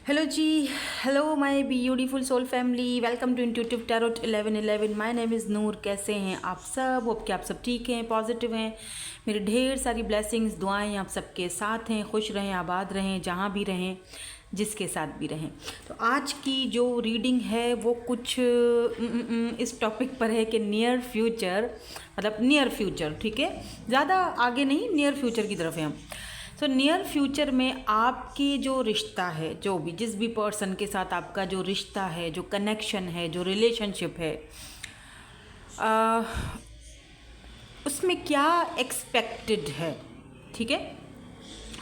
Hello ji. Hello my beautiful soul family, welcome to intuitive tarot 1111। My name is Noor. कैसे हैं आप सब? Hope कि आप सब ठीक हैं, पॉजिटिव हैं। मेरी ढेर सारी ब्लेसिंग्स, दुआएं आप सबके साथ हैं। खुश रहें, आबाद रहें, जहाँ भी रहें, जिसके साथ भी रहें। तो आज की जो रीडिंग है वो कुछ इस टॉपिक पर है कि नियर फ्यूचर, मतलब नियर फ्यूचर, ठीक है, ज़्यादा आगे नहीं, नियर फ्यूचर की तरफ है हम। सो नियर फ्यूचर में आपकी जो रिश्ता है, जो भी जिस भी पर्सन के साथ आपका जो रिश्ता है, जो कनेक्शन है, जो रिलेशनशिप है, आ, उसमें क्या एक्सपेक्टेड है, ठीक है।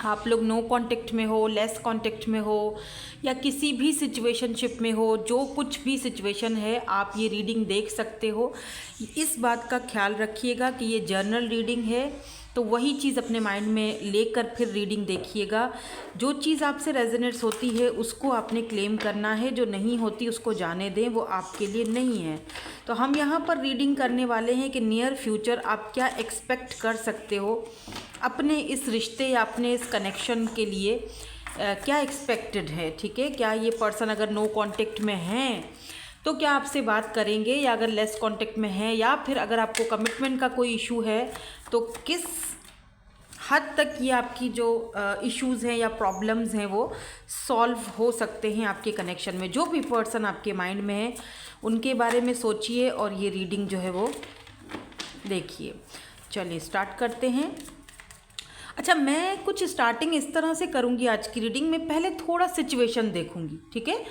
आप लोग नो कांटेक्ट में हो, लेस कांटेक्ट में हो, या किसी भी सिचुएशनशिप में हो, जो कुछ भी सिचुएशन है, आप ये रीडिंग देख सकते हो। इस बात का ख्याल रखिएगा कि ये जर्नल रीडिंग है, तो वही चीज़ अपने माइंड में लेकर फिर रीडिंग देखिएगा। जो चीज़ आपसे रेजोनेट्स होती है उसको आपने क्लेम करना है, जो नहीं होती उसको जाने दें, वो आपके लिए नहीं है। तो हम यहाँ पर रीडिंग करने वाले हैं कि नियर फ्यूचर आप क्या एक्सपेक्ट कर सकते हो अपने इस रिश्ते या अपने इस कनेक्शन के लिए। क्या एक्सपेक्टेड है, ठीक है। क्या ये पर्सन अगर नो कांटेक्ट में हैं तो क्या आपसे बात करेंगे, या अगर लेस कांटेक्ट में हैं, या फिर अगर आपको कमिटमेंट का कोई इशू है तो किस हद तक ये आपकी जो इश्यूज़ हैं या प्रॉब्लम्स हैं वो सॉल्व हो सकते हैं आपके कनेक्शन में। जो भी पर्सन आपके माइंड में है उनके बारे में सोचिए और ये रीडिंग जो है वो देखिए। चलिए स्टार्ट करते हैं। अच्छा, मैं कुछ स्टार्टिंग इस तरह से करूँगी आज की रीडिंग में। पहले थोड़ा सिचुएशन देखूँगी, ठीक है,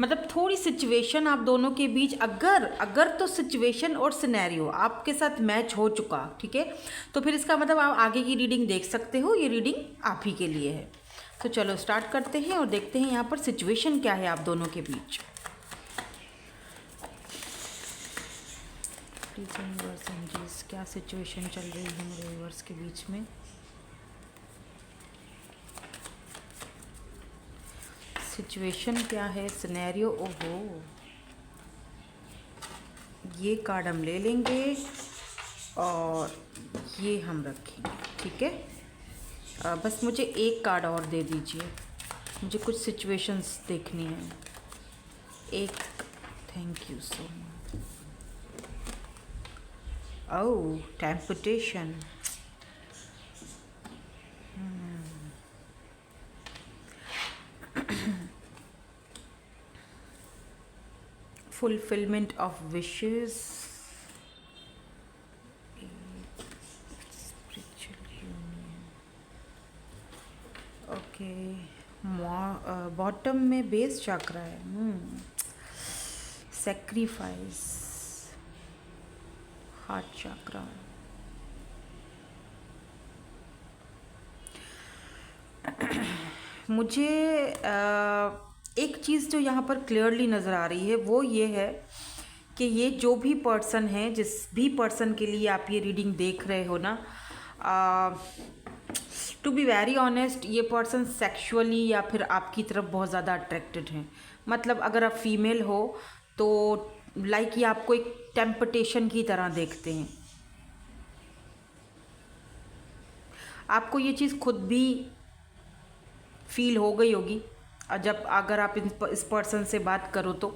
मतलब थोड़ी सिचुएशन आप दोनों के बीच, अगर अगर तो सिचुएशन और सिनेरियो आपके साथ मैच हो चुका, ठीक है, तो फिर इसका मतलब आप आगे की रीडिंग देख सकते हो। ये रीडिंग आप ही के लिए है। तो चलो स्टार्ट करते हैं और देखते हैं यहाँ पर सिचुएशन क्या है आप दोनों के बीच। प्लीज यूनिवर्स एंजल्स, क्या सिचुएशन चल रही है मेरे व्यूअर्स के बीच में। सिचुएशन क्या है, सिनेरियो। ओहो, ये कार्ड हम ले लेंगे और ये हम रखेंगे, ठीक है। बस मुझे एक कार्ड और दे दीजिए, मुझे कुछ सिचुएशंस देखनी है। एक, thank you so much. Oh, temptation. fulfillment of wishes, spiritual union, okay. Bottom में बेस चक्र है, सेक्रीफाइस, हार्ट चक्र। मुझे एक चीज़ जो यहाँ पर क्लियरली नज़र आ रही है वो ये है कि ये जो भी पर्सन है, जिस भी पर्सन के लिए आप ये रीडिंग देख रहे हो ना, टू बी वेरी ऑनेस्ट, ये पर्सन सेक्सुअली या फिर आपकी तरफ बहुत ज़्यादा अट्रैक्टेड हैं। मतलब अगर आप फीमेल हो तो लाइक ये आपको एक टेम्पटेशन की तरह देखते हैं। आपको ये चीज़ खुद भी फील हो गई होगी जब अगर आप इस पर्सन से बात करो तो।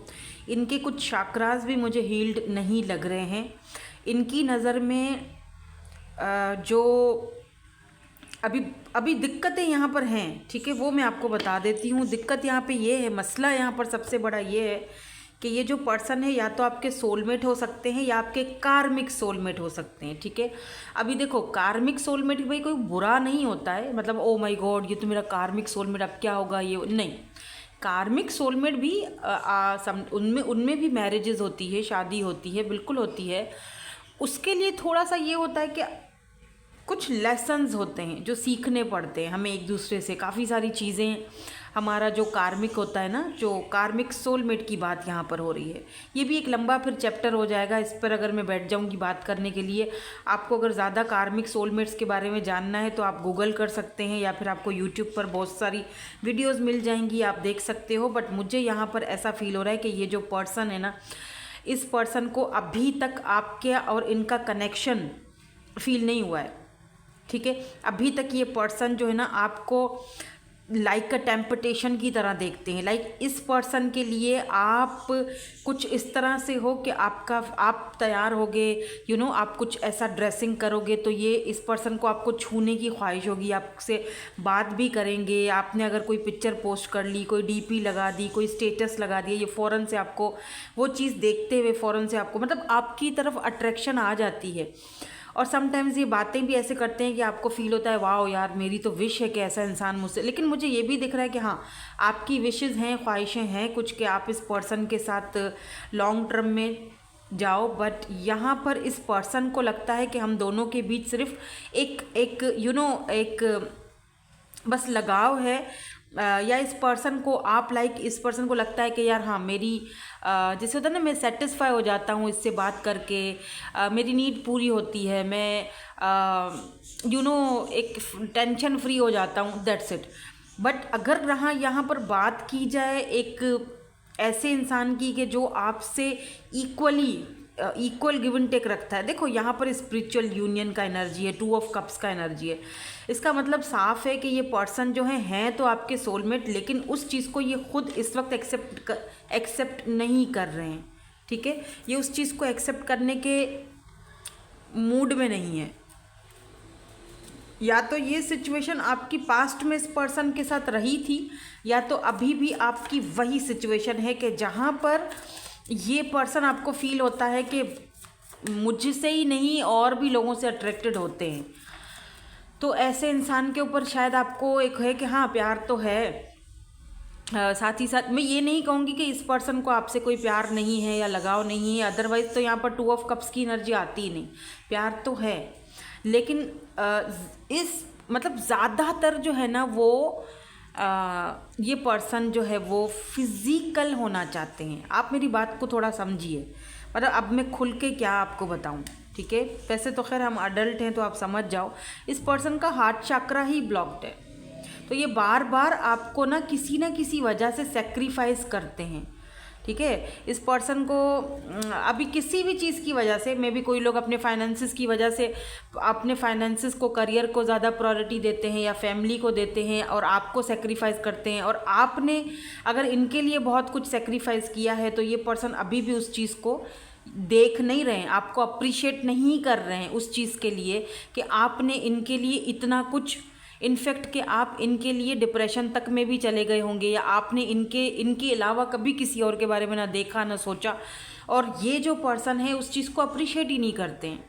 इनके कुछ चक्रास भी मुझे हील्ड नहीं लग रहे हैं। इनकी नज़र में जो अभी अभी दिक्कतें यहाँ पर हैं, ठीक है, वो मैं आपको बता देती हूँ। दिक्कत यहाँ पे ये है, मसला यहाँ पर सबसे बड़ा ये है कि ये जो पर्सन है या तो आपके सोलमेट हो सकते हैं या आपके कार्मिक सोलमेट हो सकते हैं, ठीक है। अभी देखो, कार्मिक सोलमेट भाई कोई बुरा नहीं होता है, मतलब ओ माय गॉड ये तो मेरा कार्मिक सोलमेट, अब क्या होगा, ये नहीं। कार्मिक सोलमेट भी उनमें उनमें भी मैरिजेस होती है, शादी होती है, बिल्कुल होती है। उसके लिए थोड़ा सा ये होता है कि कुछ लेसन्स होते हैं जो सीखने पड़ते हैं हमें एक दूसरे से, काफ़ी सारी चीज़ें। हमारा जो कार्मिक होता है ना, जो कार्मिक सोलमेट की बात यहाँ पर हो रही है, ये भी एक लंबा फिर चैप्टर हो जाएगा। इस पर अगर मैं बैठ जाऊँगी बात करने के लिए, आपको अगर ज़्यादा कार्मिक सोलमेट्स के बारे में जानना है तो आप गूगल कर सकते हैं, या फिर आपको यूट्यूब पर बहुत सारी वीडियोज़ मिल जाएंगी, आप देख सकते हो। बट मुझे यहाँ पर ऐसा फील हो रहा है कि ये जो पर्सन है ना, इस पर्सन को अभी तक आपके और इनका कनेक्शन फील नहीं हुआ है, ठीक है। अभी तक ये पर्सन जो है ना आपको लाइक अ टेम्पटेशन की तरह देखते हैं। लाइक इस पर्सन के लिए आप कुछ इस तरह से हो कि आप तैयार होगे, आप कुछ ऐसा ड्रेसिंग करोगे तो ये इस पर्सन को आपको छूने की ख्वाहिश होगी, आपसे बात भी करेंगे। आपने अगर कोई पिक्चर पोस्ट कर ली, कोई डीपी लगा दी, कोई स्टेटस लगा दिया, ये फ़ौरन से आपको वो चीज़ देखते हुए फ़ौरन से आपको मतलब आपकी तरफ अट्रैक्शन आ जाती है। और समटाइम्स ये बातें भी ऐसे करते हैं कि आपको फील होता है वाह यार मेरी तो विश है कि ऐसा इंसान मुझसे। लेकिन मुझे ये भी दिख रहा है कि हाँ, आपकी विशेज़ हैं, ख्वाहिशें हैं कुछ कि आप इस पर्सन के साथ लॉन्ग टर्म में जाओ। बट यहाँ पर इस पर्सन को लगता है कि हम दोनों के बीच सिर्फ एक बस लगाव है, या इस पर्सन को इस पर्सन को लगता है कि यार हाँ मेरी जैसे होता है ना, मैं सेटिस्फाई हो जाता हूँ इससे बात करके, मेरी नीड पूरी होती है, मैं एक टेंशन फ्री हो जाता हूँ, दैट्स इट। बट अगर यहाँ पर बात की जाए एक ऐसे इंसान की कि जो आपसे इक्वल गिव एंड टेक रखता है, देखो यहाँ पर स्पिरिचुअल यूनियन का एनर्जी है, 2 ऑफ कप्स का एनर्जी है। इसका मतलब साफ है कि ये पर्सन जो हैं तो आपके सोलमेट, लेकिन उस चीज़ को ये खुद इस वक्त एक्सेप्ट नहीं कर रहे हैं। ठीक है, ये उस चीज़ को एक्सेप्ट करने के मूड में नहीं है। या तो ये सिचुएशन आपकी पास्ट में इस पर्सन के साथ रही थी, या तो अभी भी आपकी वही सिचुएशन है कि जहाँ पर ये पर्सन आपको फील होता है कि मुझसे ही नहीं और भी लोगों से अट्रैक्टेड होते हैं। तो ऐसे इंसान के ऊपर शायद आपको एक है कि हाँ प्यार तो है, साथ ही साथ मैं ये नहीं कहूँगी कि इस पर्सन को आपसे कोई प्यार नहीं है या लगाव नहीं है, अदरवाइज़ तो यहाँ पर 2 ऑफ कप्स की एनर्जी आती ही नहीं। प्यार तो है, लेकिन इस मतलब ज़्यादातर जो है ना वो ये पर्सन जो है वो फिज़िकल होना चाहते हैं। आप मेरी बात को थोड़ा समझिए, मतलब अब मैं खुल के क्या आपको बताऊं, ठीक है। वैसे तो खैर हम अडल्ट हैं तो आप समझ जाओ, इस पर्सन का हार्ट चक्रा ही ब्लॉक्ड है, तो ये बार बार आपको ना किसी वजह से सेक्रीफाइस करते हैं। ठीक है, इस पर्सन को अभी किसी भी चीज़ की वजह से, मे बी कोई लोग अपने फाइनेंसिस की वजह से अपने फाइनेंसिस को, करियर को ज़्यादा प्रायोरिटी देते हैं या फैमिली को देते हैं और आपको सेक्रीफाइस करते हैं। और आपने अगर इनके लिए बहुत कुछ सेक्रीफाइस किया है तो ये पर्सन अभी भी उस चीज़ को देख नहीं रहे हैं, आपको अप्रिशिएट नहीं कर रहे हैं उस चीज़ के लिए कि आपने इनके लिए इतना कुछ, इनफैक्ट कि आप इनके लिए डिप्रेशन तक में भी चले गए होंगे, या आपने इनके अलावा कभी किसी और के बारे में ना देखा ना सोचा, और ये जो पर्सन है उस चीज़ को अप्रिशिएट ही नहीं करते हैं।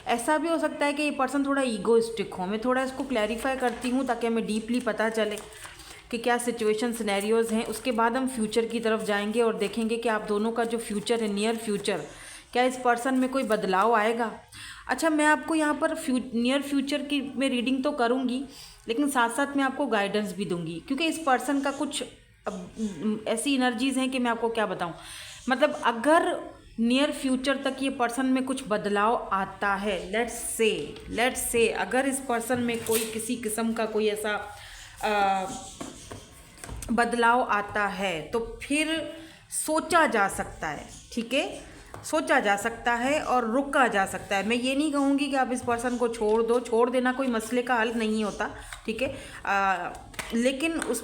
ऐसा भी हो सकता है कि ये पर्सन थोड़ा ईगोइस्टिक हो। मैं थोड़ा इसको क्लैरिफाई करती हूँ ताकि हमें डीपली पता चले कि क्या सिचुएशन सिनेरियोज़ हैं। उसके बाद हम फ्यूचर की तरफ जाएंगे और देखेंगे कि आप दोनों का जो फ्यूचर है, नियर फ्यूचर, क्या इस पर्सन में कोई बदलाव आएगा। अच्छा, मैं आपको यहाँ पर नियर फ्यूचर की मैं रीडिंग तो करूँगी, लेकिन साथ साथ मैं आपको गाइडेंस भी दूँगी, क्योंकि इस पर्सन का कुछ ऐसी एनर्जीज़ हैं कि मैं आपको क्या बताऊँ। मतलब अगर नियर फ्यूचर तक ये पर्सन में कुछ बदलाव आता है, लेट्स से अगर इस पर्सन में कोई किसी किस्म का कोई ऐसा बदलाव आता है तो फिर सोचा जा सकता है, ठीक है, सोचा जा सकता है और रुका जा सकता है। मैं ये नहीं कहूँगी कि आप इस पर्सन को छोड़ देना कोई मसले का हल नहीं होता, ठीक है, लेकिन उस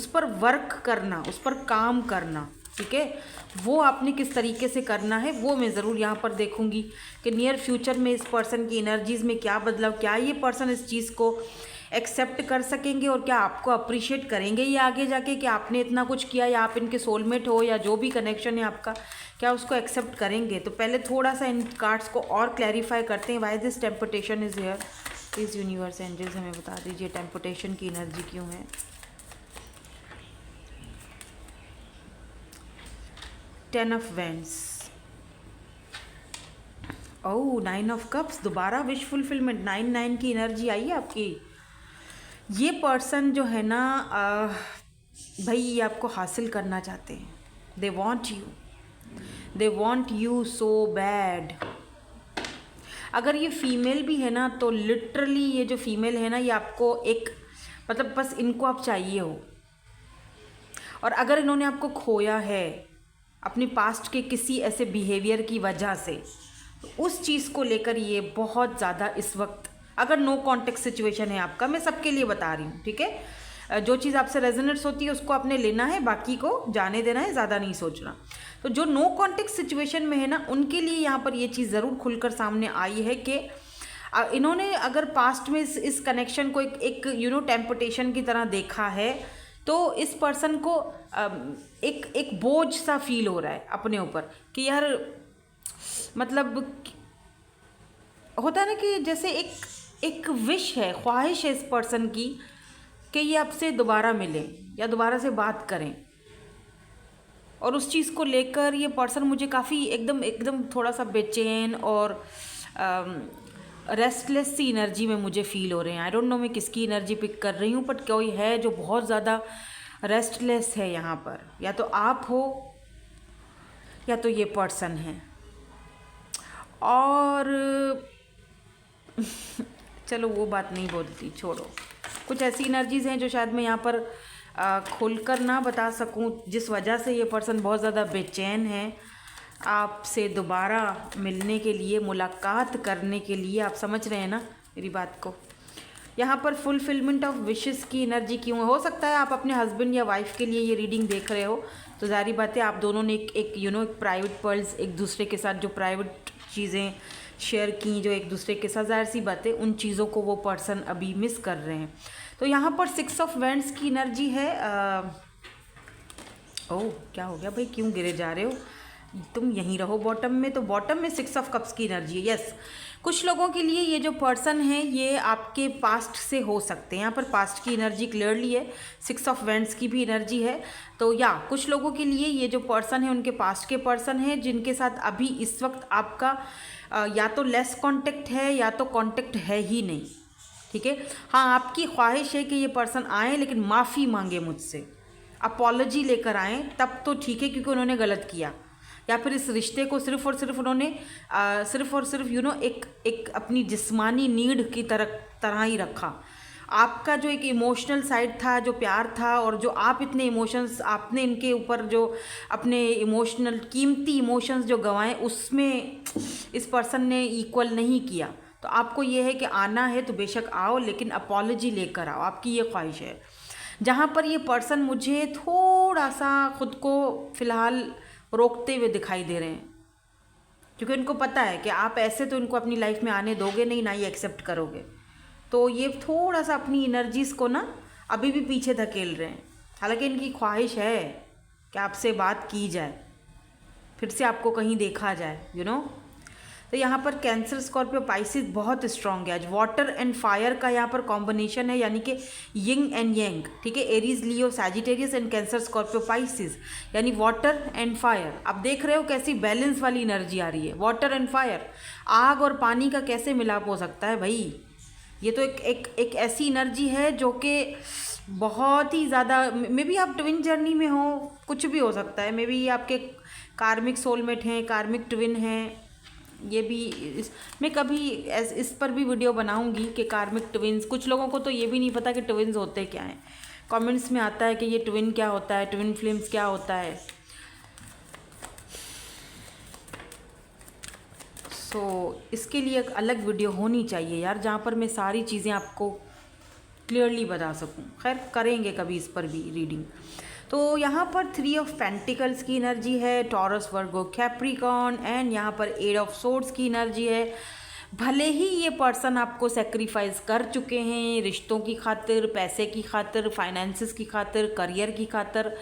पर वर्क करना, उस पर काम करना, ठीक है, वो आपने किस तरीके से करना है वो मैं ज़रूर यहाँ पर देखूँगी कि नियर फ्यूचर में इस पर्सन की एनर्जीज़ में क्या बदलाव, क्या ये पर्सन इस चीज़ को एक्सेप्ट कर सकेंगे और क्या आपको अप्रिशिएट करेंगे ये आगे जाके कि आपने इतना कुछ किया, या आप इनके सोलमेट हो, या जो भी कनेक्शन है आपका, क्या उसको एक्सेप्ट करेंगे। तो पहले थोड़ा सा इन कार्ड्स को और क्लैरिफाई करते हैं। Why this temptation is here, please universe angels हमें बता दीजिए टेम्पटेशन की एनर्जी क्यों है। Ten of wands, oh 9 of cups, दोबारा विश फुलफिलमेंट, 9 की एनर्जी आई है आपकी। ये पर्सन जो है ना भाई ये आपको हासिल करना चाहते हैं, they want you so bad. अगर ये फीमेल भी है ना तो लिटरली ये जो फीमेल है ना ये आपको एक मतलब बस इनको आप चाहिए हो। और अगर इन्होंने आपको खोया है अपनी पास्ट के किसी ऐसे बिहेवियर की वजह से, तो उस चीज़ को लेकर ये बहुत ज़्यादा इस वक्त अगर नो कॉन्टेक्स्ट सिचुएशन है आपका, मैं सबके लिए बता रही हूँ, ठीक है। जो चीज़ आपसे रेजोनेट्स होती है उसको आपने लेना है, बाकी को जाने देना है, ज़्यादा नहीं सोचना। तो जो नो कॉन्टेक्स्ट सिचुएशन में है ना, उनके लिए यहाँ पर ये चीज़ ज़रूर खुलकर सामने आई है कि इन्होंने अगर पास्ट में इस कनेक्शन को एक टेम्पटेशन की तरह देखा है, तो इस पर्सन को एक बोझ सा फील हो रहा है अपने ऊपर कि यार, मतलब होता है ना कि जैसे एक विश है, ख्वाहिश है इस पर्सन की कि ये आपसे दोबारा मिलें या दोबारा से बात करें। और उस चीज़ को लेकर ये पर्सन मुझे काफ़ी एकदम थोड़ा सा बेचैन और रेस्टलेस सी एनर्जी में मुझे फील हो रहे हैं। आई डोंट नो मैं किसकी एनर्जी पिक कर रही हूँ, बट कोई है जो बहुत ज़्यादा रेस्टलेस है यहाँ पर। या तो आप हो या तो ये पर्सन है। और चलो वो बात नहीं बोलती, छोड़ो। कुछ ऐसी एनर्जीज़ हैं जो शायद मैं यहाँ पर खुलकर ना बता सकूं, जिस वजह से ये पर्सन बहुत ज़्यादा बेचैन है आपसे दोबारा मिलने के लिए, मुलाकात करने के लिए। आप समझ रहे हैं ना मेरी बात को। यहाँ पर फुलफिलमेंट ऑफ विशेस की एनर्जी क्यों हो सकता है आप अपने हस्बैंड या वाइफ के लिए ये रीडिंग देख रहे हो, तो जाहिर बात है आप दोनों ने एक प्राइवेट पर्ल्स एक दूसरे के साथ जो प्राइवेट चीज़ें शेयर की, जो एक दूसरे के साथ, जाहिर सी बात है उन चीज़ों को वो पर्सन अभी मिस कर रहे हैं। तो यहाँ पर 6 ऑफ वैंड्स की एनर्जी है। ओह क्या हो गया भाई, क्यों गिरे जा रहे हो? तुम यहीं रहो बॉटम में। तो बॉटम में 6 ऑफ कप्स की एनर्जी है। यस, कुछ लोगों के लिए ये जो पर्सन है ये आपके पास्ट से हो सकते हैं। यहाँ पर पास्ट की एनर्जी क्लियरली है, 6 ऑफ वैंड्स की भी एनर्जी है। तो या कुछ लोगों के लिए ये जो पर्सन है उनके पास्ट के पर्सन है, जिनके साथ अभी इस वक्त आपका या तो लेस कांटेक्ट है या तो कांटेक्ट है ही नहीं, ठीक है। हाँ, आपकी ख्वाहिश है कि ये पर्सन आए लेकिन माफ़ी मांगे मुझसे, अपॉलॉजी लेकर आएँ, तब तो ठीक है क्योंकि उन्होंने गलत किया। या फिर इस रिश्ते को सिर्फ़ और सिर्फ उन्होंने सिर्फ़ और सिर्फ एक अपनी जिस्मानी नीड की तरह ही रखा। आपका जो एक इमोशनल साइड था, जो प्यार था, और जो आप इतने इमोशंस आपने इनके ऊपर जो अपने इमोशनल कीमती इमोशंस जो गंवाए, उसमें इस पर्सन ने इक्वल नहीं किया। तो आपको ये है कि आना है तो बेशक आओ, लेकिन अपॉलॉजी लेकर आओ, आपकी ये ख्वाहिश है। जहाँ पर ये पर्सन मुझे थोड़ा सा खुद को फ़िलहाल रोकते हुए दिखाई दे रहे हैं, क्योंकि उनको पता है कि आप ऐसे तो इनको अपनी लाइफ में आने दोगे नहीं, ना ही एक्सेप्ट करोगे। तो ये थोड़ा सा अपनी एनर्जीज़ को ना अभी भी पीछे धकेल रहे हैं। हालांकि इनकी ख्वाहिश है कि आपसे बात की जाए, फिर से आपको कहीं देखा जाए, तो यहाँ पर कैंसर, स्कॉर्पियो, पाइसिस बहुत स्ट्रॉन्ग है आज। वाटर एंड फायर का यहाँ पर कॉम्बिनेशन है, यानी कि यिंग एंड यांग, ठीक है। Aries, Leo, Sagittarius and cancer, Scorpio, Pisces, यानी वाटर एंड फायर। आप देख रहे हो कैसी बैलेंस वाली एनर्जी आ रही है। वाटर एंड फायर, आग और पानी का कैसे मिलाप हो सकता है भाई? ये तो एक ऐसी एनर्जी है जो कि बहुत ही ज़्यादा, मे बी आप ट्विन जर्नी में हो, कुछ भी हो सकता है। मे बी आपके कार्मिक सोलमेट हैं, कार्मिक ट्विन हैं। ये भी मैं कभी इस पर भी वीडियो बनाऊंगी कि कार्मिक ट्विन्स, कुछ लोगों को तो ये भी नहीं पता कि ट्विन्स होते क्या हैं। कमेंट्स में आता है कि ये ट्विन क्या होता है, ट्विन फ्लेम्स क्या होता है। इसके लिए एक अलग वीडियो होनी चाहिए यार, जहाँ पर मैं सारी चीज़ें आपको क्लियरली बता सकूँ। खैर, करेंगे कभी इस पर भी रीडिंग। तो यहाँ पर 3 ऑफ पेंटिकल्स की एनर्जी है, टॉरस, वर्गो, कैप्रिकॉर्न, एंड यहाँ पर 8 ऑफ सोर्ड्स की एनर्जी है। भले ही ये पर्सन आपको सेक्रीफाइस कर चुके हैं रिश्तों की खातिर, पैसे की खातिर, फाइनेंसिस की खातिर, करियर की खातिर,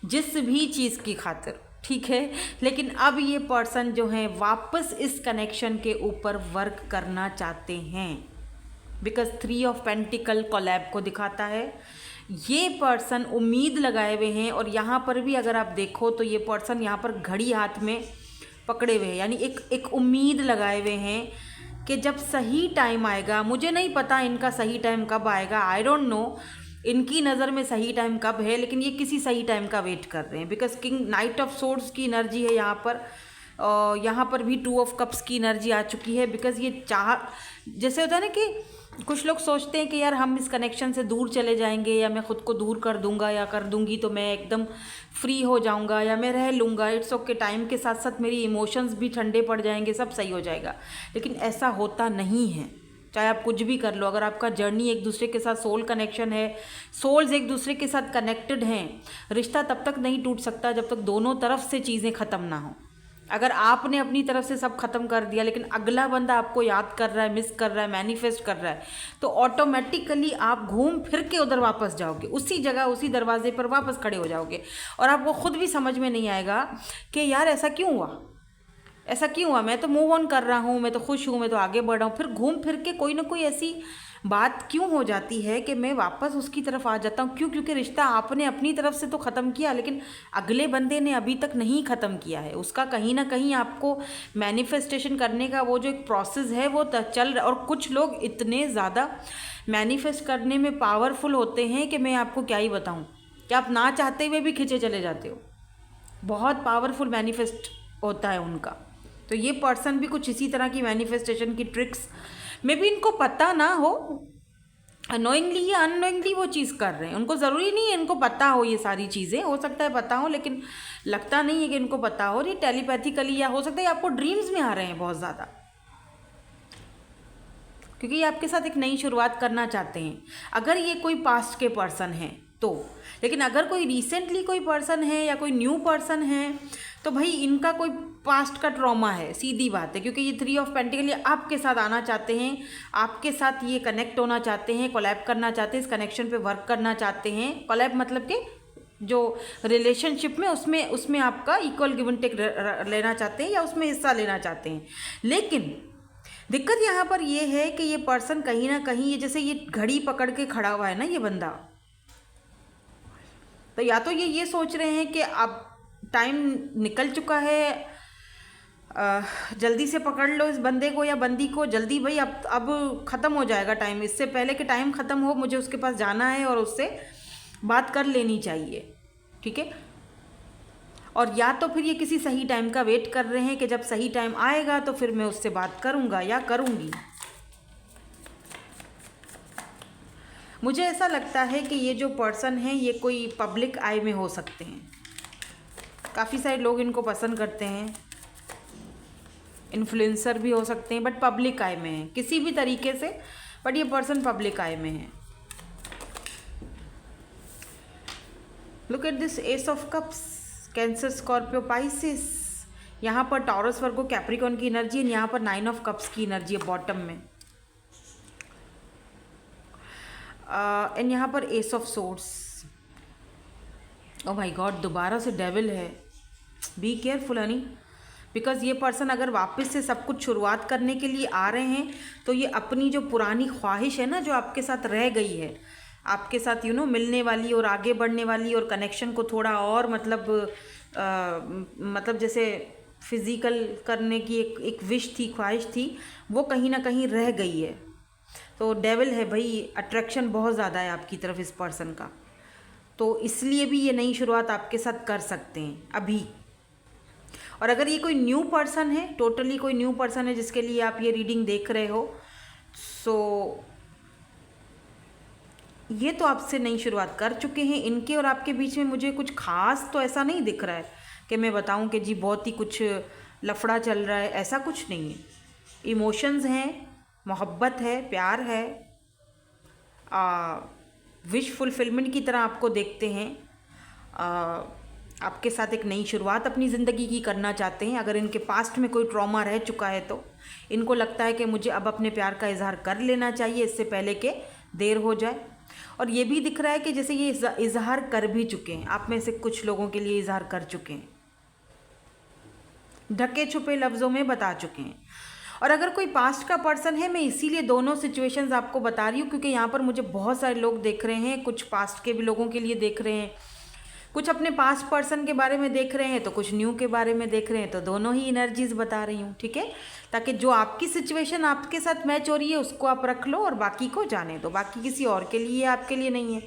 जिस भी चीज़ की खातिर, ठीक है, लेकिन अब ये पर्सन जो है वापस इस कनेक्शन के ऊपर वर्क करना चाहते हैं, बिकॉज 3 ऑफ पेंटिकल कोलैब को दिखाता है। ये पर्सन उम्मीद लगाए हुए हैं, और यहाँ पर भी अगर आप देखो तो ये पर्सन यहाँ पर घड़ी हाथ में पकड़े हुए हैं, यानी एक उम्मीद लगाए हुए हैं कि जब सही टाइम आएगा, मुझे नहीं पता इनका सही टाइम कब आएगा, आई डोंट नो इनकी नज़र में सही टाइम कब है, लेकिन ये किसी सही टाइम का वेट कर रहे हैं। Because king, night of swords की एनर्जी है यहाँ पर, यहाँ पर भी 2 ऑफ कप्स की एनर्जी आ चुकी है। बिकॉज ये जैसे होता है ना कि कुछ लोग सोचते हैं कि यार हम इस कनेक्शन से दूर चले जाएंगे, या मैं ख़ुद को दूर कर दूंगा या कर दूंगी तो मैं एकदम फ्री हो जाऊंगा, या मैं रह लूँगा, इट्स ओके, टाइम के साथ साथ मेरी इमोशंस भी ठंडे पड़ जाएंगे, सब सही हो जाएगा। लेकिन ऐसा होता नहीं है। चाहे आप कुछ भी कर लो, अगर आपका जर्नी एक दूसरे के साथ सोल कनेक्शन है, सोल्स एक दूसरे के साथ कनेक्टेड हैं, रिश्ता तब तक नहीं टूट सकता जब तक दोनों तरफ से चीज़ें ख़त्म ना हो। अगर आपने अपनी तरफ से सब खत्म कर दिया लेकिन अगला बंदा आपको याद कर रहा है, मिस कर रहा है, मैनिफेस्ट कर रहा है, तो ऑटोमेटिकली आप घूम फिर के उधर वापस जाओगे, उसी जगह उसी दरवाजे पर वापस खड़े हो जाओगे और आपको खुद भी समझ में नहीं आएगा कि यार ऐसा क्यों हुआ, ऐसा क्यों हुआ, मैं तो मूव ऑन कर रहा हूँ, मैं तो खुश हूँ, मैं तो आगे बढ़ रहा हूँ, फिर घूम फिर के कोई ना कोई ऐसी बात क्यों हो जाती है कि मैं वापस उसकी तरफ आ जाता हूँ। क्यों? क्योंकि रिश्ता आपने अपनी तरफ से तो ख़त्म किया लेकिन अगले बंदे ने अभी तक नहीं ख़त्म किया है। उसका कहीं ना कहीं आपको मैनिफेस्टेशन करने का वो जो एक प्रोसेस है वो चल रहा है। और कुछ लोग इतने ज़्यादा मैनिफेस्ट करने में पावरफुल होते हैं कि मैं आपको क्या ही बताऊँ, कि आप ना चाहते हुए भी खिंचे चले जाते हो। बहुत पावरफुल मैनिफेस्ट होता है उनका। तो ये पर्सन भी कुछ इसी तरह की मैनिफेस्टेशन की ट्रिक्स में भी इनको पता ना हो, अनोइंगली या अननोइंगली वो चीज़ कर रहे हैं। उनको ज़रूरी नहीं है इनको पता हो, ये सारी चीज़ें हो सकता है पता हो लेकिन लगता नहीं है कि इनको पता हो। ये टेलीपैथिकली या हो सकता है आपको ड्रीम्स में आ रहे हैं बहुत ज़्यादा, क्योंकि ये आपके साथ एक नई शुरुआत करना चाहते हैं। अगर ये कोई पास्ट के पर्सन हैं तो, लेकिन अगर कोई रिसेंटली कोई पर्सन है या कोई न्यू पर्सन है तो भाई इनका कोई पास्ट का ट्रॉमा है, सीधी बात है। क्योंकि ये 3 ऑफ पेंटिकल आपके साथ आना चाहते हैं, आपके साथ ये कनेक्ट होना चाहते हैं, कोलैब करना चाहते हैं, इस कनेक्शन पे वर्क करना चाहते हैं। कोलैब मतलब कि जो रिलेशनशिप में उसमें आपका इक्वल गिव एंड टेक लेना चाहते हैं या उसमें हिस्सा लेना चाहते हैं। लेकिन दिक्कत यहाँ पर ये है कि ये पर्सन कहीं ना कहीं, ये जैसे ये घड़ी पकड़ के खड़ा हुआ है ना ये बंदा, तो या तो ये सोच रहे हैं कि अब टाइम निकल चुका है, जल्दी से पकड़ लो इस बंदे को या बंदी को, जल्दी भाई अब ख़त्म हो जाएगा टाइम, इससे पहले कि टाइम ख़त्म हो मुझे उसके पास जाना है और उससे बात कर लेनी चाहिए, ठीक है। और या तो फिर ये किसी सही टाइम का वेट कर रहे हैं कि जब सही टाइम आएगा तो फिर मैं उससे बात करूँगा या करूँगी। मुझे ऐसा लगता है कि ये जो पर्सन है ये कोई पब्लिक आई में हो सकते हैं। काफ़ी सारे लोग इनको पसंद करते हैं, इन्फ्लुएंसर भी हो सकते हैं, बट पब्लिक आई में है किसी भी तरीके से, बट ये पर्सन पब्लिक आई में है। Look at this S of cups, cancer, Scorpio, Pisces. यहाँ पर टॉरस, वर्गो, कैप्रिकॉन की एनर्जी है, यहाँ पर 9 ऑफ कप्स की एनर्जी है बॉटम में, एंड यहाँ पर S of swords. Oh my God, दोबारा से डेविल है। बी केयरफुल हनी, बिकॉज ये पर्सन अगर वापस से सब कुछ शुरुआत करने के लिए आ रहे हैं तो ये अपनी जो पुरानी ख्वाहिश है ना, जो आपके साथ रह गई है, आपके साथ मिलने वाली और आगे बढ़ने वाली और कनेक्शन को थोड़ा और मतलब जैसे फिज़िकल करने की एक विश थी, ख्वाहिश थी, वो कहीं ना कहीं रह गई है। तो डेविल है भाई, अट्रैक्शन बहुत ज़्यादा है आपकी तरफ इस पर्सन का, तो इसलिए भी ये नई शुरुआत आपके साथ कर सकते हैं अभी। और अगर ये कोई न्यू पर्सन है, टोटली कोई न्यू पर्सन है जिसके लिए आप ये रीडिंग देख रहे हो, सो ये तो आपसे नई शुरुआत कर चुके हैं। इनके और आपके बीच में मुझे कुछ खास तो ऐसा नहीं दिख रहा है कि मैं बताऊं कि जी बहुत ही कुछ लफड़ा चल रहा है, ऐसा कुछ नहीं है। इमोशंस हैं, मोहब्बत है, प्यार है, विश फुलफिलमेंट की तरह आपको देखते हैं, आपके साथ एक नई शुरुआत अपनी ज़िंदगी की करना चाहते हैं। अगर इनके पास्ट में कोई ट्रॉमा रह चुका है तो इनको लगता है कि मुझे अब अपने प्यार का इजहार कर लेना चाहिए इससे पहले कि देर हो जाए। और ये भी दिख रहा है कि जैसे ये इजहार कर भी चुके हैं, आप में से कुछ लोगों के लिए इजहार कर चुके हैं, ढके छुपे लफ्ज़ों में बता चुके हैं। और अगर कोई पास्ट का पर्सन है, मैं इसीलिए दोनों सिचुएशंस आपको बता रही हूँ क्योंकि यहाँ पर मुझे बहुत सारे लोग देख रहे हैं, कुछ पास्ट के भी लोगों के लिए देख रहे हैं, कुछ अपने पास्ट पर्सन के बारे में देख रहे हैं, तो कुछ न्यू के बारे में देख रहे हैं। तो दोनों ही एनर्जीज बता रही हूँ, ठीक है, ताकि जो आपकी सिचुएशन आपके साथ मैच हो रही है उसको आप रख लो और बाकी को जाने दो, बाकी किसी और के लिए आपके लिए नहीं है।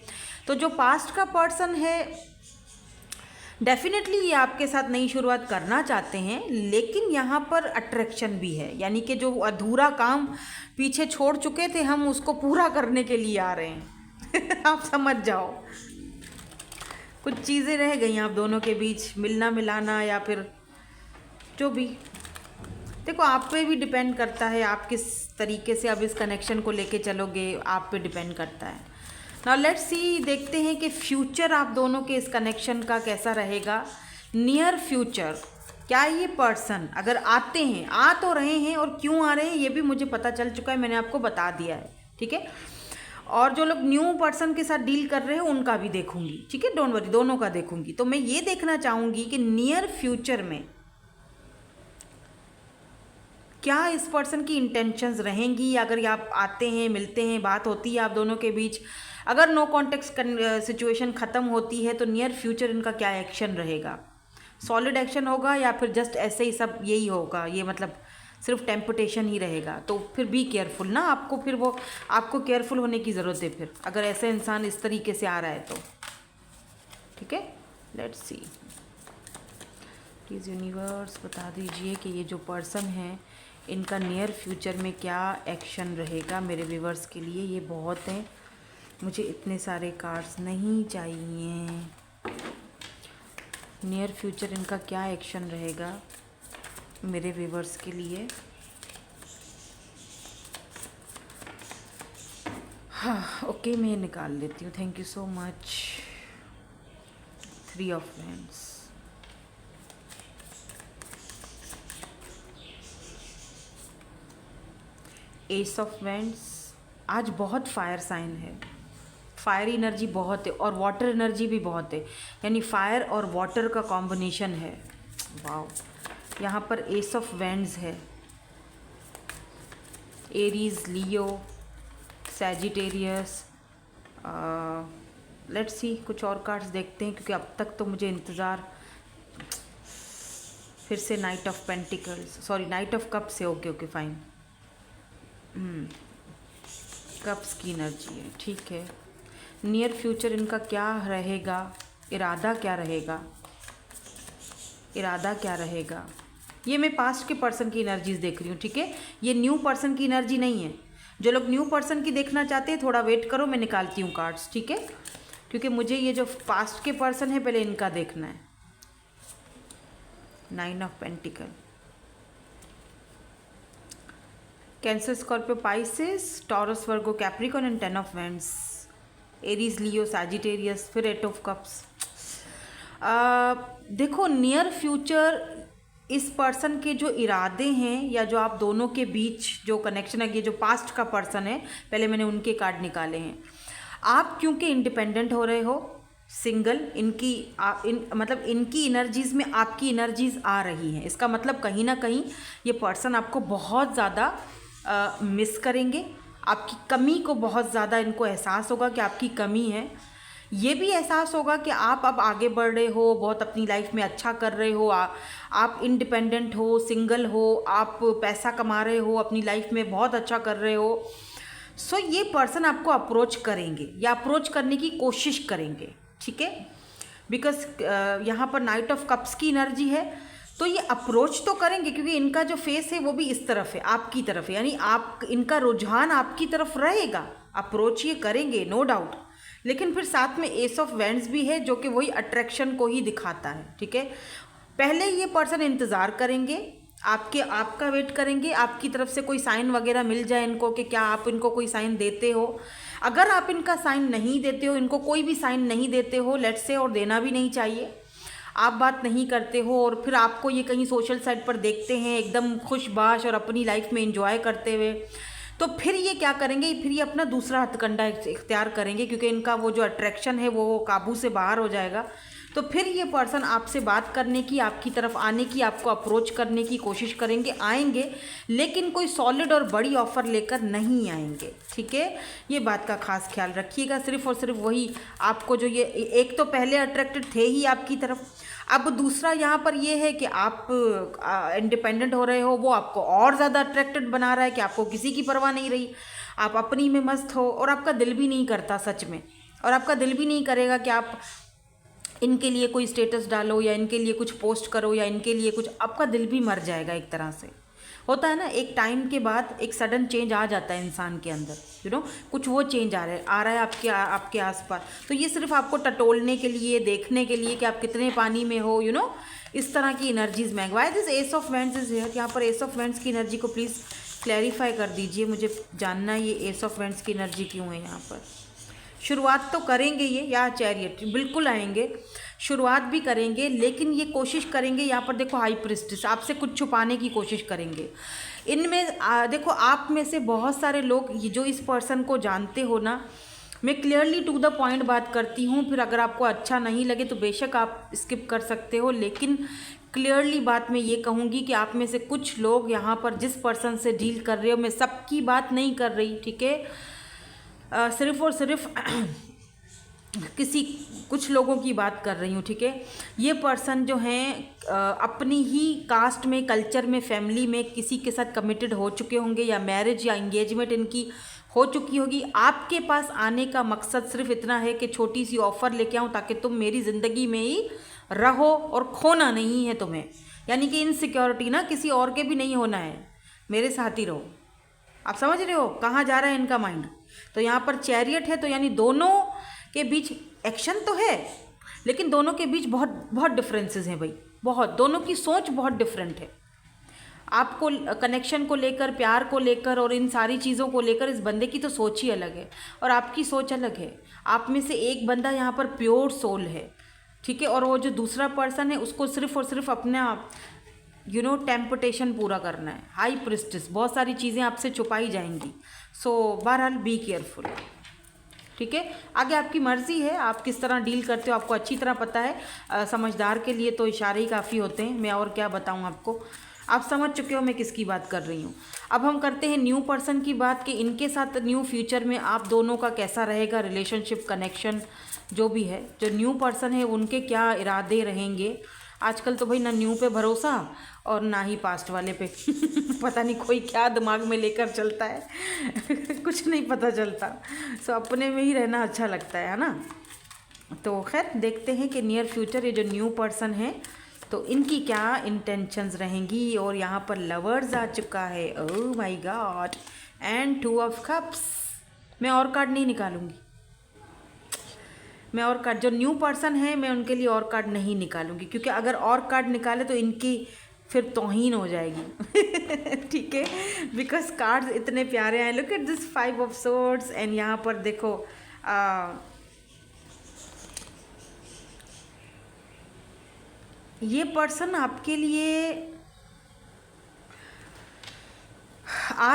तो जो पास्ट का पर्सन है डेफिनेटली ये आपके साथ नई शुरुआत करना चाहते हैं, लेकिन यहाँ पर अट्रैक्शन भी है, यानी कि जो अधूरा काम पीछे छोड़ चुके थे हम उसको पूरा करने के लिए आ रहे हैं आप समझ जाओ, कुछ चीज़ें रह गई आप दोनों के बीच, मिलना मिलाना या फिर जो भी। देखो आप पे भी डिपेंड करता है, आप किस तरीके से अब इस कनेक्शन को लेके चलोगे, आप पे डिपेंड करता है। नाउ लेट्स सी, देखते हैं कि फ्यूचर आप दोनों के इस कनेक्शन का कैसा रहेगा। नियर फ्यूचर, क्या ये पर्सन अगर आते हैं, आ तो रहे हैं और क्यों आ रहे हैं ये भी मुझे पता चल चुका है, मैंने आपको बता दिया है, ठीक है। और जो लोग न्यू पर्सन के साथ डील कर रहे हैं उनका भी देखूंगी, ठीक है, डोंट वरी, दोनों का देखूंगी। तो मैं ये देखना चाहूँगी कि नियर फ्यूचर में क्या इस पर्सन की इंटेंशंस रहेंगी। अगर आप आते हैं, मिलते हैं, बात होती है आप दोनों के बीच, अगर नो कॉन्टेक्स्ट सिचुएशन ख़त्म होती है तो नियर फ्यूचर इनका क्या एक्शन रहेगा। सॉलिड एक्शन होगा या फिर जस्ट ऐसे ही सब यही होगा, ये मतलब सिर्फ टेम्पटेशन ही रहेगा। तो फिर बी केयरफुल ना, आपको फिर वो आपको केयरफुल होने की ज़रूरत है फिर, अगर ऐसे इंसान इस तरीके से आ रहा है तो, ठीक है। लेट्स सी, प्लीज़ यूनिवर्स बता दीजिए कि ये जो पर्सन है इनका नियर फ्यूचर में क्या एक्शन रहेगा मेरे व्यूवर्स के लिए। ये बहुत हैं, मुझे इतने सारे कार्ड्स नहीं चाहिए। नियर फ्यूचर इनका क्या एक्शन रहेगा मेरे व्यूवर्स के लिए। हाँ ओके, मैं निकाल लेती हूँ, thank you so much. 3 of wands, S of wands. आज बहुत फायर साइन है, फायरी एनर्जी बहुत है और वाटर एनर्जी भी बहुत है, यानी फायर और वाटर का कॉम्बिनेशन है। वाओ, यहाँ पर एस ऑफ वैंड्स है। Aries, Leo, Sagittarius. Let's see, कुछ और कार्ड्स देखते हैं क्योंकि अब तक तो मुझे इंतज़ार। फिर से night of pentacles, sorry night of cups है। ओके ओके फाइन, कप्स की एनर्जी है, ठीक है। नियर फ्यूचर इनका क्या रहेगा, इरादा क्या रहेगा, इरादा क्या रहेगा। ये मैं पास्ट के पर्सन की एनर्जीज देख रही हूँ, ठीक है। ये न्यू पर्सन की एनर्जी नहीं है। जो लोग न्यू पर्सन की देखना चाहते हैं थोड़ा वेट करो, मैं निकालती हूँ कार्ड्स, ठीक है, क्योंकि मुझे ये जो पास्ट के पर्सन है पहले इनका देखना है। 9 of pentacle, cancer, Scorpio, Pisces, taurus, Virgo, Capricorn and 10 of wands. Aries, Leo, Sagittarius, फिर 8 ऑफ कप्स। देखो नियर फ्यूचर इस पर्सन के जो इरादे हैं या जो आप दोनों के बीच जो कनेक्शन है, ये जो पास्ट का पर्सन है, पहले मैंने उनके कार्ड निकाले हैं। आप क्योंकि इंडिपेंडेंट हो रहे हो, सिंगल, मतलब इनकी एनर्जीज़ में आपकी एनर्जीज़ आ रही हैं। इसका मतलब कहीं ना कहीं ये पर्सन आपको बहुत ज़्यादा मिस करेंगे, आपकी कमी को बहुत ज़्यादा इनको एहसास होगा कि आपकी कमी है। ये भी एहसास होगा कि आप अब आगे बढ़ रहे हो, बहुत अपनी लाइफ में अच्छा कर रहे हो, आप इंडिपेंडेंट हो, सिंगल हो, आप पैसा कमा रहे हो, अपनी लाइफ में बहुत अच्छा कर रहे हो। सो ये पर्सन आपको अप्रोच करेंगे या अप्रोच करने की कोशिश करेंगे, ठीक है, बिकॉज यहाँ पर नाइट ऑफ कप्स की एनर्जी है। तो ये अप्रोच तो करेंगे क्योंकि इनका जो फेस है वो भी इस तरफ है, आपकी तरफ है, यानी आप, इनका रुझान आपकी तरफ रहेगा, अप्रोच ये करेंगे नो डाउट। लेकिन फिर साथ में एस ऑफ वैंड्स भी है जो कि वही अट्रैक्शन को ही दिखाता है, ठीक है। पहले ये पर्सन इंतज़ार करेंगे, आपका वेट करेंगे, आपकी तरफ से कोई साइन वगैरह मिल जाए इनको कि क्या आप इनको कोई साइन देते हो। अगर आप इनका साइन नहीं देते हो, इनको कोई भी साइन नहीं देते हो, लेट्स से, और देना भी नहीं चाहिए, आप बात नहीं करते हो और फिर आपको ये कहीं सोशल साइट पर देखते हैं एकदम खुशबाश और अपनी लाइफ में एंजॉय करते हुए, तो फिर ये क्या करेंगे, फिर ये अपना दूसरा हथकंडा इख्तियार करेंगे क्योंकि इनका वो जो अट्रैक्शन है वो काबू से बाहर हो जाएगा। तो फिर ये पर्सन आपसे बात करने की, आपकी तरफ आने की, आपको अप्रोच करने की कोशिश करेंगे, आएंगे, लेकिन कोई सॉलिड और बड़ी ऑफ़र लेकर नहीं आएंगे, ठीक है। ये बात का खास ख्याल रखिएगा। सिर्फ और सिर्फ वही आपको जो ये एक तो पहले अट्रैक्टेड थे ही आपकी तरफ, अब दूसरा यहाँ पर ये है कि आप इंडिपेंडेंट हो रहे हो, वो आपको और ज़्यादा अट्रैक्टेड बना रहा है कि आपको किसी की परवाह नहीं रही, आप अपनी में मस्त हो और आपका दिल भी नहीं करता सच में, और आपका दिल भी नहीं करेगा कि आप इनके लिए कोई स्टेटस डालो या इनके लिए कुछ पोस्ट करो या इनके लिए कुछ, आपका दिल भी मर जाएगा एक तरह से। होता है ना, एक टाइम के बाद एक सडन चेंज आ जाता है इंसान के अंदर, कुछ वो चेंज आ रहा है आपके आसपास। तो ये सिर्फ आपको टटोलने के लिए, देखने के लिए कि आप कितने पानी में हो, इस तरह की एनर्जीज में। Why this S of vends is here, यहाँ पर एस ऑफ वेंड्स की एनर्जी को प्लीज़ क्लैरिफाई कर दीजिए, मुझे जानना है ये एस ऑफ वेंड्स की एनर्जी क्यों है यहाँ पर। शुरुआत तो करेंगे ये, या चैरियट बिल्कुल आएंगे, शुरुआत भी करेंगे, लेकिन ये कोशिश करेंगे, यहाँ पर देखो हाई प्रिस्टेस आपसे कुछ छुपाने की कोशिश करेंगे। इनमें देखो आप में से बहुत सारे लोग ये जो इस पर्सन को जानते हो ना, मैं क्लियरली टू द पॉइंट बात करती हूँ, फिर अगर आपको अच्छा नहीं लगे तो बेशक आप स्किप कर सकते हो, लेकिन क्लियरली बात मैं ये कहूँगी कि आप में से कुछ लोग यहाँ पर जिस पर्सन से डील कर रहे हो, मैं सबकी बात नहीं कर रही, ठीक है, सिर्फ और सिर्फ कुछ लोगों की बात कर रही हूँ, ठीक है। ये पर्सन जो हैं अपनी ही कास्ट में, कल्चर में, फैमिली में किसी के साथ कमिटेड हो चुके होंगे, या मैरिज या एंगेजमेंट इनकी हो चुकी होगी। आपके पास आने का मकसद सिर्फ इतना है कि छोटी सी ऑफ़र लेके आऊँ ताकि तुम मेरी ज़िंदगी में ही रहो, और खोना नहीं है तुम्हें, यानी कि इनसिक्योरिटी ना किसी और के भी नहीं होना है, मेरे साथ ही रहो। आप समझ रहे हो कहाँ जा रहा है इनका माइंड। तो यहाँ पर चैरियट है, तो यानी दोनों के बीच एक्शन तो है, लेकिन दोनों के बीच बहुत बहुत डिफरेंसेस हैं भाई, बहुत, दोनों की सोच बहुत डिफरेंट है। आपको कनेक्शन को लेकर, प्यार को लेकर और इन सारी चीज़ों को लेकर इस बंदे की तो सोच ही अलग है और आपकी सोच अलग है। आप में से एक बंदा यहाँ पर प्योर सोल है, ठीक है, और वो जो दूसरा पर्सन है उसको सिर्फ और सिर्फ अपना टेम्पटेशन पूरा करना है। हाई प्रिस्टेस, बहुत सारी चीज़ें आपसे छुपाई जाएंगी। सो बहरहाल बी केयरफुल, ठीक है। आगे आपकी मर्ज़ी है, आप किस तरह डील करते हो, आपको अच्छी तरह पता है। समझदार के लिए तो इशारे ही काफ़ी होते हैं, मैं और क्या बताऊं आपको, आप समझ चुके हो मैं किसकी बात कर रही हूँ। अब हम करते हैं न्यू पर्सन की बात, कि इनके साथ न्यू फ्यूचर में आप दोनों का कैसा रहेगा रिलेशनशिप, कनेक्शन जो भी है। जो न्यू पर्सन है उनके क्या इरादे रहेंगे। आजकल तो भाई ना न्यू पे भरोसा और ना ही पास्ट वाले पे पता नहीं कोई क्या दिमाग में लेकर चलता है कुछ नहीं पता चलता। सो अपने में ही रहना अच्छा लगता है ना। तो खैर देखते हैं कि नियर फ्यूचर ये जो न्यू पर्सन है तो इनकी क्या इंटेंशंस रहेंगी। और यहाँ पर लवर्स आ चुका है, oh my God, and 2 of cups. मैं और कार्ड नहीं निकालूंगी, मैं और कार्ड, जो न्यू पर्सन है मैं उनके लिए और कार्ड नहीं निकालूंगी, क्योंकि अगर और कार्ड निकाले तो इनकी फिर तौहीन हो जाएगी ठीक है, बिकॉज कार्ड्स इतने प्यारे हैं। Look at this 5 of swords, and यहाँ पर देखो ये पर्सन आपके लिए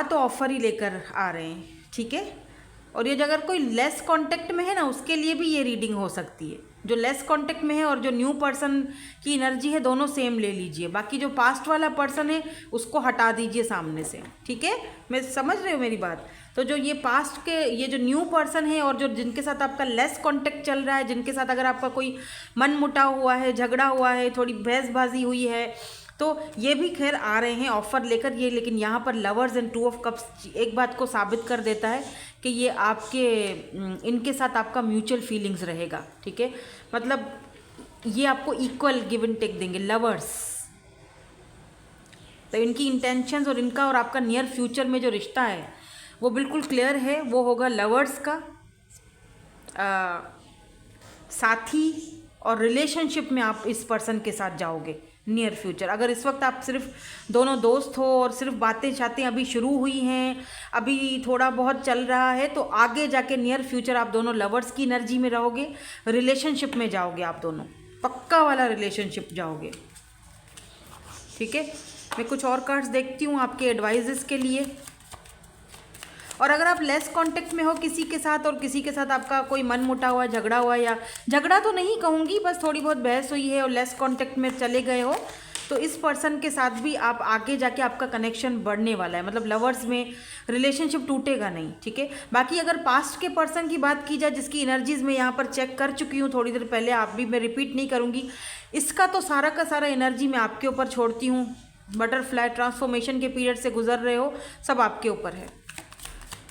तो ऑफर ही लेकर आ रहे हैं, ठीक है। और ये जो अगर कोई लेस कांटेक्ट में है ना उसके लिए भी ये रीडिंग हो सकती है। जो लेस कांटेक्ट में है और जो न्यू पर्सन की एनर्जी है दोनों सेम ले लीजिए। बाकी जो पास्ट वाला पर्सन है उसको हटा दीजिए सामने से, ठीक है। मैं समझ रही हूँ मेरी बात। तो जो ये पास्ट के, ये जो न्यू पर्सन है और जो जिनके साथ आपका लेस कांटेक्ट चल रहा है, जिनके साथ अगर आपका कोई मन मुटाव हुआ है, झगड़ा हुआ है, थोड़ी बहसबाजी हुई है, तो ये भी खैर आ रहे हैं ऑफ़र लेकर ये। लेकिन यहाँ पर लवर्स एंड 2 ऑफ कप्स एक बात को साबित कर देता है कि ये आपके, इनके साथ आपका म्यूचुअल फीलिंग्स रहेगा, ठीक है। मतलब ये आपको इक्वल गिव एंड टेक देंगे लवर्स। तो इनकी इंटेंशंस और इनका और आपका नियर फ्यूचर में जो रिश्ता है वो बिल्कुल क्लियर है, वो होगा लवर्स का साथी, और रिलेशनशिप में आप इस पर्सन के साथ जाओगे नियर फ्यूचर। अगर इस वक्त आप सिर्फ दोनों दोस्त हो और सिर्फ बातें चाहते अभी शुरू हुई हैं, अभी थोड़ा बहुत चल रहा है, तो आगे जाके नियर फ्यूचर आप दोनों लवर्स की एनर्जी में रहोगे, रिलेशनशिप में जाओगे, आप दोनों पक्का वाला रिलेशनशिप जाओगे, ठीक है। मैं कुछ और कार्ड्स देखती हूँ आपके एडवाइजेस के लिए। और अगर आप लेस कांटेक्ट में हो किसी के साथ और किसी के साथ आपका कोई मन मुटा हुआ, झगड़ा हुआ, या झगड़ा तो नहीं कहूँगी, बस थोड़ी बहुत बहस हुई है और लेस कांटेक्ट में चले गए हो, तो इस पर्सन के साथ भी आप आगे जाके आपका कनेक्शन बढ़ने वाला है। मतलब लवर्स में रिलेशनशिप टूटेगा नहीं, ठीक है। बाकी अगर पास्ट के पर्सन की बात की जाए जिसकी एनर्जीज मैं यहाँ पर चेक कर चुकी हूँ थोड़ी देर पहले, आप भी, मैं रिपीट नहीं करूँगी, इसका तो सारा का सारा एनर्जी मैं आपके ऊपर छोड़ती हूँ। बटरफ्लाई ट्रांसफॉर्मेशन के पीरियड से गुजर रहे हो, सब आपके ऊपर है,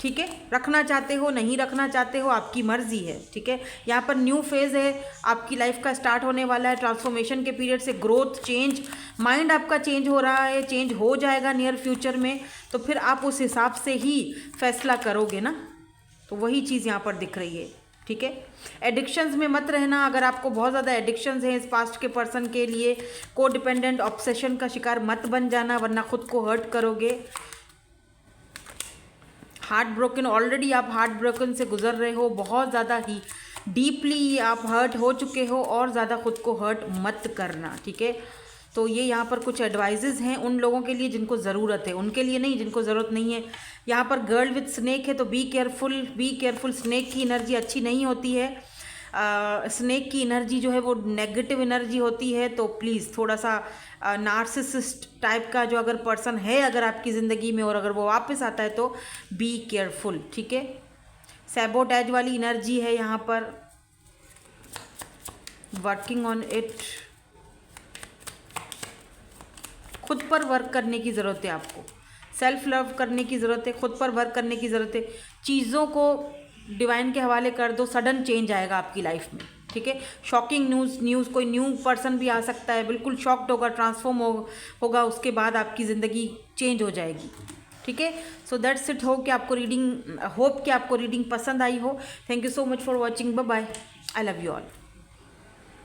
ठीक है, रखना चाहते हो नहीं रखना चाहते हो आपकी मर्जी है। ठीक है, यहाँ पर न्यू फेज़ है आपकी लाइफ का स्टार्ट होने वाला है, ट्रांसफॉर्मेशन के पीरियड से ग्रोथ, चेंज, माइंड आपका चेंज हो रहा है, चेंज हो जाएगा नियर फ्यूचर में, तो फिर आप उस हिसाब से ही फैसला करोगे ना, तो वही चीज़ यहाँ पर दिख रही है। ठीक है, एडिक्शंस में मत रहना। अगर आपको बहुत ज़्यादा एडिक्शंस हैं इस पास्ट के पर्सन के लिए, को डिपेंडेंट ऑब्सेशन का शिकार मत बन जाना, वरना खुद को हर्ट करोगे। हार्ट ब्रोकन, ऑलरेडी आप हार्ट ब्रोकन से गुजर रहे हो, बहुत ज़्यादा ही डीपली आप हर्ट हो चुके हो, और ज़्यादा खुद को हर्ट मत करना। ठीक है, तो ये यहाँ पर कुछ एडवाइजेज़ हैं उन लोगों के लिए जिनको ज़रूरत है, उनके लिए नहीं जिनको ज़रूरत नहीं है। यहाँ पर गर्ल विथ स्नेक है, तो बी केयरफुल। स्नेक की एनर्जी अच्छी नहीं होती है, स्नेक की एनर्जी जो है वो नेगेटिव एनर्जी होती है, तो प्लीज़ थोड़ा सा नार्सिसिस्ट टाइप का जो अगर पर्सन है अगर आपकी ज़िंदगी में, और अगर वो वापस आता है तो बी केयरफुल। ठीक है, सैबोटैज वाली एनर्जी है यहाँ पर, वर्किंग ऑन इट, खुद पर वर्क करने की ज़रूरत है आपको, सेल्फ लव करने की ज़रूरत है, खुद पर वर्क करने की ज़रूरत है, चीज़ों को डिवाइन के हवाले कर दो, सडन चेंज आएगा आपकी लाइफ में। ठीक है, शॉकिंग न्यूज़, कोई न्यू पर्सन भी आ सकता है, बिल्कुल शॉक्ड होगा, ट्रांसफॉर्म होगा, उसके बाद आपकी ज़िंदगी चेंज हो जाएगी। ठीक है, सो दैट्स इट। होप कि आपको रीडिंग पसंद आई हो। Thank you so much for watching, bye bye, I love you all.